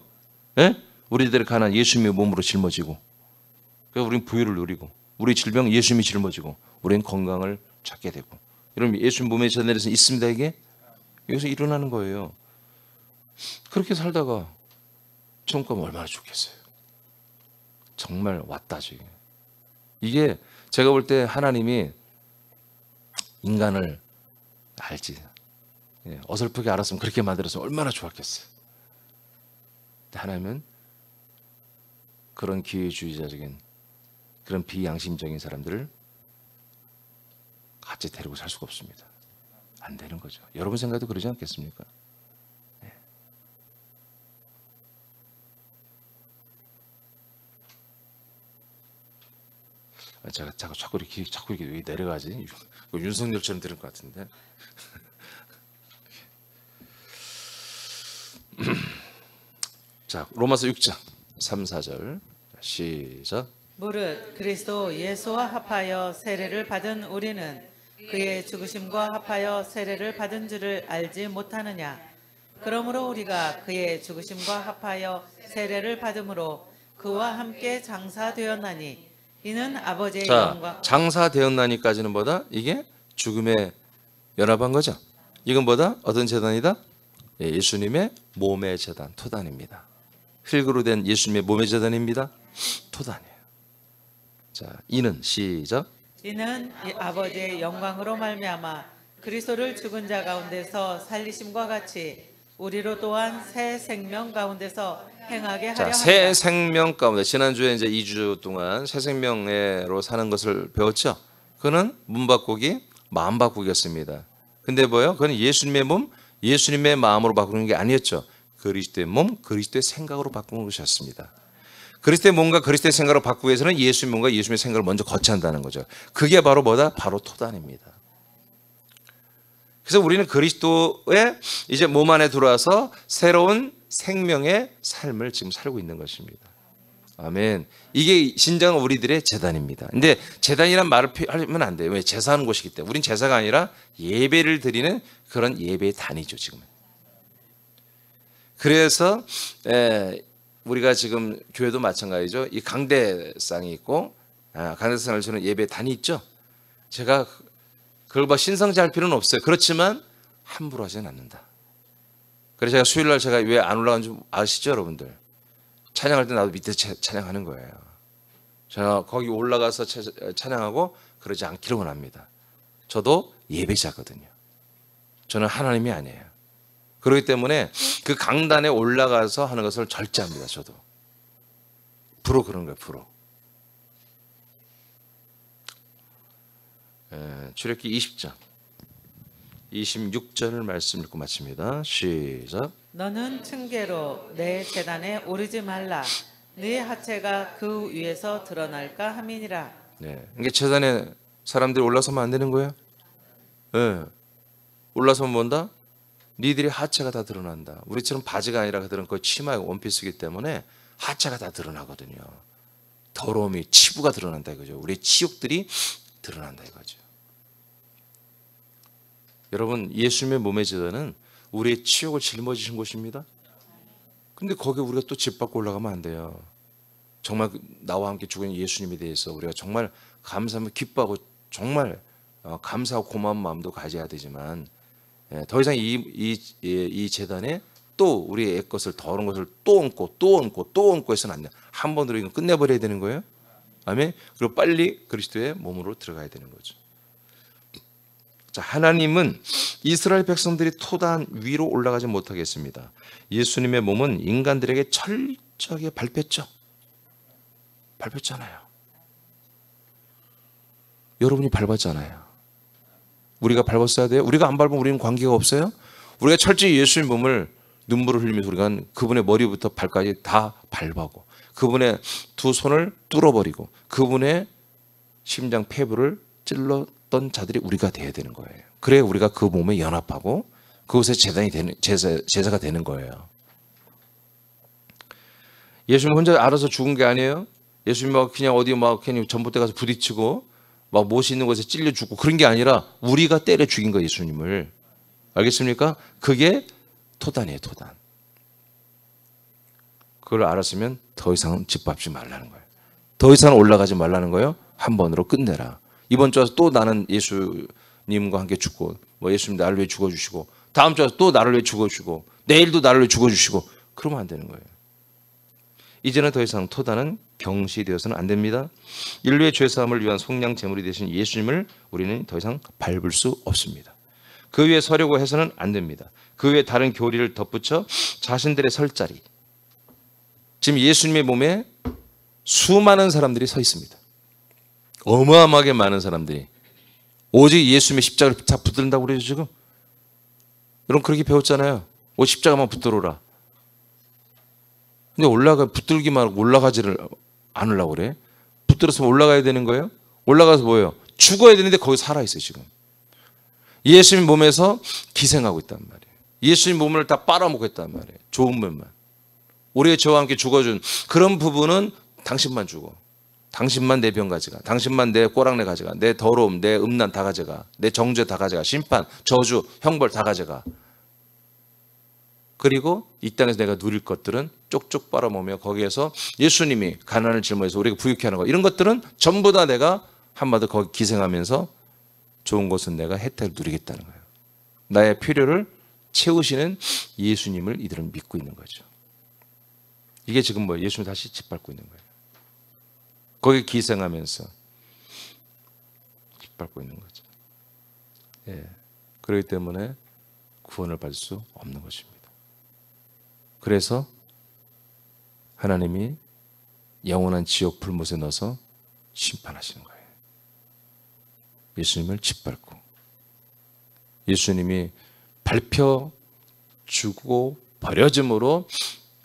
우리들의 가난 예수님의 몸으로 짊어지고, 그래서 우리는 부유를 누리고, 우리 질병 예수님이 짊어지고, 우리는 건강을 찾게 되고. 여러분 예수님 몸의 제단에서 있습니다. 이게 여기서 일어나는 거예요. 그렇게 살다가 천국 가면 얼마나 좋겠어요. 정말 왔다 지금. 이게 제가 볼 때 하나님이 인간을 알지, 어설프게 알았으면 그렇게 만들어서 얼마나 좋았겠어요. 하나님은 그런 기회주의자적인 그런 비양심적인 사람들을 같이 데리고 살 수가 없습니다. 안 되는 거죠. 여러분 생각도 그러지 않겠습니까? 네. 제가 자꾸 이렇게 왜 내려가지? 윤석열처럼 들은 것 같은데. 자, 로마서 6장 3, 4절 시작. 무릇 그리스도 예수와 합하여 세례를 받은 우리는 그의 죽으심과 합하여 세례를 받은 줄을 알지 못하느냐. 그러므로 우리가 그의 죽으심과 합하여 세례를 받음으로 그와 함께 장사되었나니 이는 아버지의 영광. 장사되었나니까지는 뭐다? 이게 죽음에 연합한 거죠. 이건 뭐다? 어떤 제단이다? 예수님의 몸의 제단, 토단입니다. 흙으로 된 예수님의 몸의 제단입니다. 토단이에요. 자, 이는 시작. 이는 아버지의 영광으로 말미암아 그리스도를 죽은 자 가운데서 살리심과 같이 우리로 또한 새 생명 가운데서 행하게 하려 자, 합니다. 새 생명 가운데 지난주에 이제 2주 동안 새 생명으로 사는 것을 배웠죠. 그는 몸 바꾸기, 마음 바꾸기였습니다. 근데 뭐예요? 그건 예수님의 몸, 예수님의 마음으로 바꾸는 게 아니었죠. 그리스도의 몸, 그리스도의 생각으로 바꾸는 것이었습니다. 그리스도의 몸과 그리스도의 생각으로 바꾸기 위해서는 예수님의 몸과 예수님의 생각을 먼저 거쳐한다는 거죠. 그게 바로 뭐다? 바로 토단입니다. 그래서 우리는 그리스도의 이제 몸 안에 들어와서 새로운 생명의 삶을 지금 살고 있는 것입니다. 아멘. 이게 진정한 우리들의 제단입니다. 근데 제단이란 말을 하면 안 돼요. 왜? 제사하는 곳이기 때문에. 우린 제사가 아니라 예배를 드리는 그런 예배의 단위죠, 지금은. 그래서 우리가 지금 교회도 마찬가지죠. 이 강대상이 있고 강대상을 주는 예배 단위 있죠. 제가 그걸 뭐 신성지 할 필요는 없어요. 그렇지만 함부로 하지는 않는다. 그래서 제가 수요일날 제가 왜 안 올라간 줄 아시죠, 여러분들? 찬양할 때 나도 밑에 찬양하는 거예요. 제가 거기 올라가서 찬양하고 그러지 않기를 원합니다. 저도 예배자거든요. 저는 하나님이 아니에요. 그렇기 때문에 그 강단에 올라가서 하는 것을 절제합니다. 저도. 프로 그런 거예요. 프로. 출애굽기 20장 26절을 말씀 읽고 마칩니다. 시작. 너는 층계로 내 제단에 오르지 말라. 네 하체가 그 위에서 드러날까 함이니라. 네, 이게 제단에 사람들이 올라서면 안 되는 거예요. 네. 올라서면 뭔다? 니들이 하체가 다 드러난다. 우리처럼 바지가 아니라 그들은 거의 치마에 원피스이기 때문에 하체가 다 드러나거든요. 더러움이 치부가 드러난다 이거죠. 우리의 치욕들이 드러난다 이거죠. 여러분, 예수님의 몸의 제단은 우리의 치욕을 짊어지신 곳입니다. 근데 거기에 우리가 또 집 밖으로 올라가면 안 돼요. 정말 나와 함께 죽은 예수님에 대해서 우리가 정말 감사하며 기뻐하고 정말 감사하고 고마운 마음도 가져야 되지만 더 이상 이 제단에 또 우리의 것을 더러운 것을 또 얹고 해서는 안 돼요. 한 번으로 이거 끝내버려야 되는 거예요. 아멘. 그리고 빨리 그리스도의 몸으로 들어가야 되는 거죠. 자, 하나님은 이스라엘 백성들이 토단 위로 올라가지 못하게 했습니다. 예수님의 몸은 인간들에게 철저하게 밟혔죠. 밟혔잖아요. 여러분이 밟았잖아요. 우리가 밟았어야 돼요? 우리가 안 밟으면 우리는 관계가 없어요? 우리가 철저히 예수의 몸을 눈물을 흘리면서 우리가 그분의 머리부터 발까지 다 밟아고 그분의 두 손을 뚫어버리고 그분의 심장 폐부를 찔렀던 자들이 우리가 돼야 되는 거예요. 그래야 우리가 그 몸에 연합하고 그곳에 제사가 되는 거예요. 예수님 혼자 알아서 죽은 게 아니에요. 예수님 막 그냥 어디 막 그냥 전봇대 가서 부딪히고 막 못이 있는 곳에 찔려 죽고 그런 게 아니라 우리가 때려 죽인 거예요, 예수님을. 알겠습니까? 그게 토단이에요, 토단. 그걸 알았으면 더 이상은 짓밟지 말라는 거예요. 더 이상 올라가지 말라는 거예요. 한 번으로 끝내라. 이번 주에 또 나는 예수님과 함께 죽고 뭐 예수님 나를 위해 죽어주시고 다음 주에 또 나를 위해 죽어주시고 내일도 나를 위해 죽어주시고 그러면 안 되는 거예요. 이제는 더 이상 토단은 경시되어서는 안 됩니다. 인류의 죄사함을 위한 속량 제물이 되신 예수님을 우리는 더 이상 밟을 수 없습니다. 그 위에 서려고 해서는 안 됩니다. 그 위에 다른 교리를 덧붙여 자신들의 설 자리, 지금 예수님의 몸에 수많은 사람들이 서 있습니다. 어마어마하게 많은 사람들이 오직 예수님의 십자가를 다 붙들린다고 그러죠 지금. 여러분 그렇게 배웠잖아요. 오 십자가만 붙들어라. 근데 붙들기만 하고 올라가지를 않으려고 그래. 붙들었으면 올라가야 되는 거예요. 올라가서 뭐예요? 죽어야 되는데 거기 살아있어요 지금. 예수님 몸에서 기생하고 있단 말이에요. 예수님 몸을 다 빨아먹고 있단 말이에요. 좋은 면만. 우리가 저와 함께 죽어준 그런 부분은 당신만 죽어. 당신만 내 병 가져가. 당신만 내 꼬랑내 가져가. 내 더러움, 내 음란 다 가져가. 내 정죄 다 가져가. 심판, 저주, 형벌 다 가져가. 그리고 이 땅에서 내가 누릴 것들은 쪽쪽 빨아먹으며 거기에서 예수님이 가난을 짊어져서 우리가 부유케 하는 거 이런 것들은 전부 다 내가 한마디 거기 기생하면서 좋은 것은 내가 혜택을 누리겠다는 거예요. 나의 필요를 채우시는 예수님을 이들은 믿고 있는 거죠. 이게 지금 뭐예요? 예수님 다시 짓밟고 있는 거예요. 거기 기생하면서 짓밟고 있는 거죠. 예. 그렇기 때문에 구원을 받을 수 없는 것입니다. 그래서 하나님이 영원한 지옥 불못에 넣어서 심판하시는 거예요. 예수님을 짓밟고 예수님이 밟혀 죽고 버려짐으로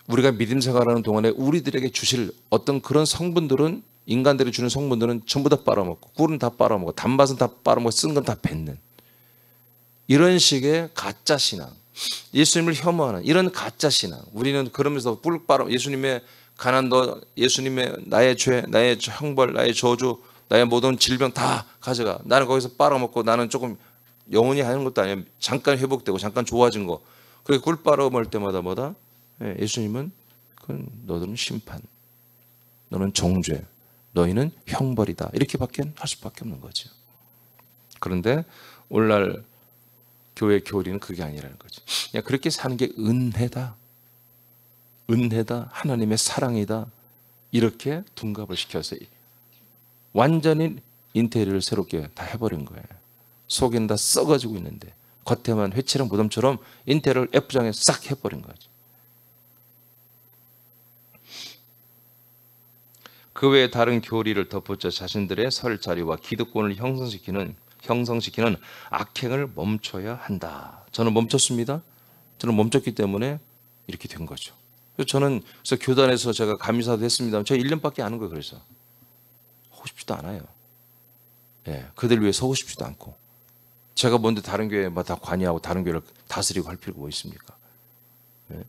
우리가 믿음 생활하는 동안에 우리들에게 주실 어떤 그런 성분들은 인간들이 주는 성분들은 전부 다 빨아먹고 꿀은 다 빨아먹고 단맛은 다 빨아먹고 쓴 건 다 뱉는 이런 식의 가짜 신앙, 예수님을 혐오하는 이런 가짜 신앙. 우리는 그러면서 꿀 빨아 예수님의 가난도, 예수님의 나의 죄, 나의 형벌, 나의 저주, 나의 모든 질병 다 가져가. 나는 거기서 빨아먹고 나는 조금 영원히 하는 것도 아니야. 잠깐 회복되고 잠깐 좋아진 거. 그렇게 꿀 빨아먹을 때마다 뭐다? 예수님은 그건 너희는 심판, 너는 정죄, 너희는 형벌이다. 이렇게밖에 할 수밖에 없는 거죠. 그런데 오늘날 교회 교리는 그게 아니라는 거죠. 그냥 그렇게 사는 게 은혜다. 은혜다. 하나님의 사랑이다. 이렇게 둔갑을 시켜서 완전히 인테리어를 새롭게 다 해버린 거예요. 속에는 다 썩어지고 있는데 겉에만 회칠한 무덤처럼 인테리어를 F장에 싹 해버린 거죠. 그 외에 다른 교리를 덧붙여 자신들의 설 자리와 기득권을 형성시키는 악행을 멈춰야 한다. 저는 멈췄습니다. 저는 멈췄기 때문에 이렇게 된 거죠. 저는 그래서 교단에서 제가 감리사도 했습니다. 저 1년밖에 안 한 거예요. 그래서 하고 싶지도 않아요. 예, 그들 위해 서고 싶지도 않고 제가 뭔데 다른 교회에 다 관여하고 다른 교회를 다스리고 할 필요가 뭐 있습니까? 예.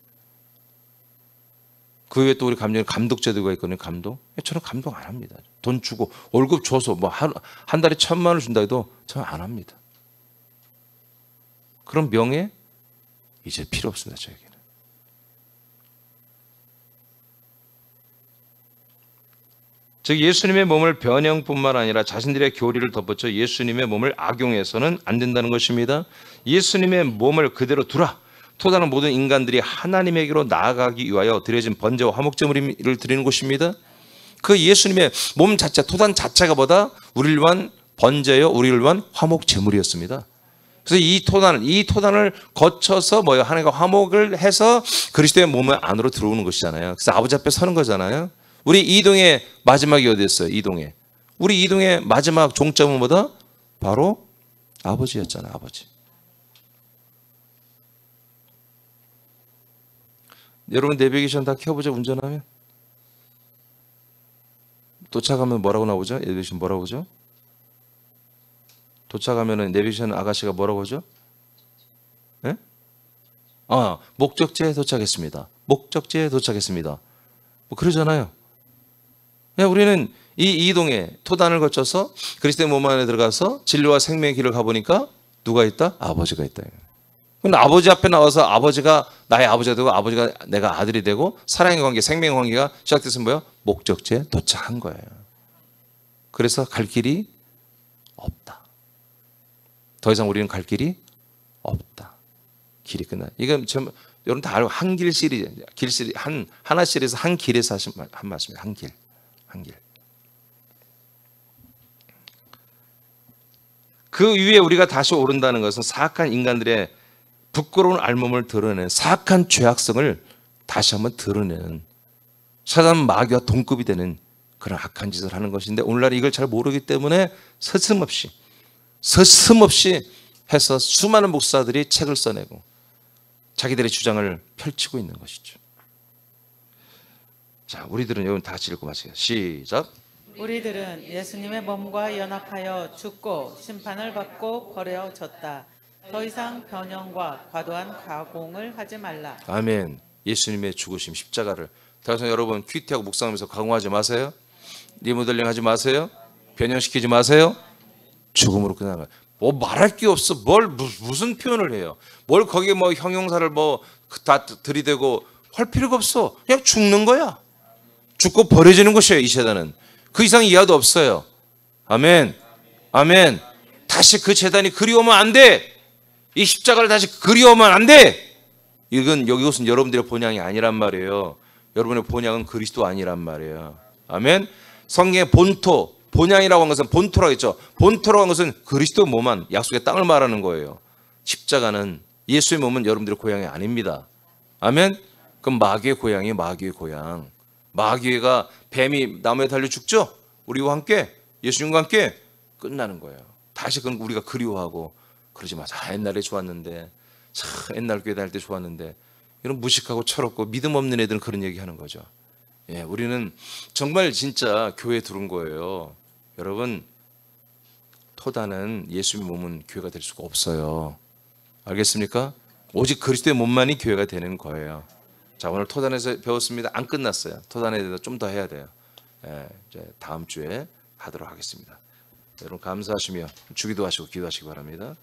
그 외에 또 우리 감독 제도가 있거든요. 감독. 저는 감독 안 합니다. 돈 주고 월급 줘서 뭐 한 달에 1,000만 원을 준다 해도 저는 안 합니다. 그런 명예 이제 필요 없습니다. 저에게는. 즉 예수님의 몸을 변형뿐만 아니라 자신들의 교리를 덧붙여 예수님의 몸을 악용해서는 안 된다는 것입니다. 예수님의 몸을 그대로 두라. 토다는 모든 인간들이 하나님에게로 나아가기 위하여 드려진 번제와 화목제물을 드리는 곳입니다. 그 예수님의 몸 자체, 토단 자체가 뭐다? 우리를 위한 번제요, 우리를 위한 화목제물이었습니다. 그래서 이 토단을 거쳐서 뭐요? 하나님과 화목을 해서 그리스도의 몸 안으로 들어오는 것이잖아요. 그래서 아버지 앞에 서는 거잖아요. 우리 이동의 마지막이 어디였어요? 이동의. 우리 이동의 마지막 종점은 뭐다? 바로 아버지였잖아요. 아버지. 여러분 내비게이션 다 켜보죠. 운전하면. 도착하면 뭐라고 나오죠? 내비게이션 뭐라고 하죠? 도착하면 내비게이션 아가씨가 뭐라고 하죠? 예? 목적지에 도착했습니다. 목적지에 도착했습니다. 뭐 그러잖아요. 우리는 이 이동의 토단을 거쳐서 그리스도의 몸 안에 들어가서 진리와 생명의 길을 가보니까 누가 있다? 아버지가 있다. 근데 아버지 앞에 나와서 아버지가 나의 아버지가 되고 아버지가 내가 아들이 되고 사랑의 관계, 생명의 관계가 시작돼서 뭐예요? 목적지에 도착한 거예요. 그래서 갈 길이 없다. 더 이상 우리는 갈 길이 없다. 길이 끝나. 이건 여러분 다 알고 한길 시리즈, 하나 시리즈 한 길에서 한 말씀이에요. 한 길. 그 위에 우리가 다시 오른다는 것은 사악한 인간들의 부끄러운 알몸을 드러내는 사악한 죄악성을 다시 한번 드러내는 사단 마귀와 동급이 되는 그런 악한 짓을 하는 것인데 오늘날 이걸 잘 모르기 때문에 서슴없이 해서 수많은 목사들이 책을 써내고 자기들의 주장을 펼치고 있는 것이죠. 자, 우리들은 여러분 다 같이 읽고 마시겠습니다. 시작. 우리들은 예수님의 몸과 연합하여 죽고 심판을 받고 버려졌다. 더 이상 변형과 과도한 가공을 하지 말라. 아멘. 예수님의 죽으심 십자가를 더 이상 여러분 큐티하고 묵상하면서 가공하지 마세요. 리모델링 하지 마세요. 변형시키지 마세요. 죽음으로 끝나는 거예요. 뭐 말할 게 없어. 무슨 표현을 해요. 뭘 거기에 뭐 형용사를 뭐 다 들이대고 할 필요가 없어. 그냥 죽는 거야. 죽고 버려지는 것이에요. 이 세단은. 그 이상 이하도 없어요. 아멘. 아멘. 다시 그 재단이 그리워오면 안 돼. 이 십자가를 다시 그리워오면 안 돼. 이것은 여러분들의 본향이 아니란 말이에요. 여러분의 본향은 그리스도 아니란 말이에요. 아멘. 성경의 본토, 본향이라고 한 것은 본토라고 했죠. 본토라고 한 것은 그리스도 몸안, 약속의 땅을 말하는 거예요. 십자가는 예수의 몸은 여러분들의 고향이 아닙니다. 아멘. 그럼 마귀의 고향이 마귀의 고향. 마귀가 뱀이 나무에 달려 죽죠. 우리와 함께 예수님과 함께 끝나는 거예요. 다시 그건 우리가 그리워하고 그러지 마. 옛날에 좋았는데, 옛날 교회 다닐 때 좋았는데, 이런 무식하고 철없고 믿음 없는 애들은 그런 얘기하는 거죠. 예, 우리는 정말 진짜 교회에 들어온 거예요. 여러분, 토다는 예수님의 몸은 교회가 될 수가 없어요. 알겠습니까? 오직 그리스도의 몸만이 교회가 되는 거예요. 자, 오늘 토단에서 배웠습니다. 안 끝났어요. 토단에 대해서 좀 더 해야 돼요. 예, 이제 다음 주에 하도록 하겠습니다. 여러분 감사하시며 주기도 하시고 기도하시기 바랍니다.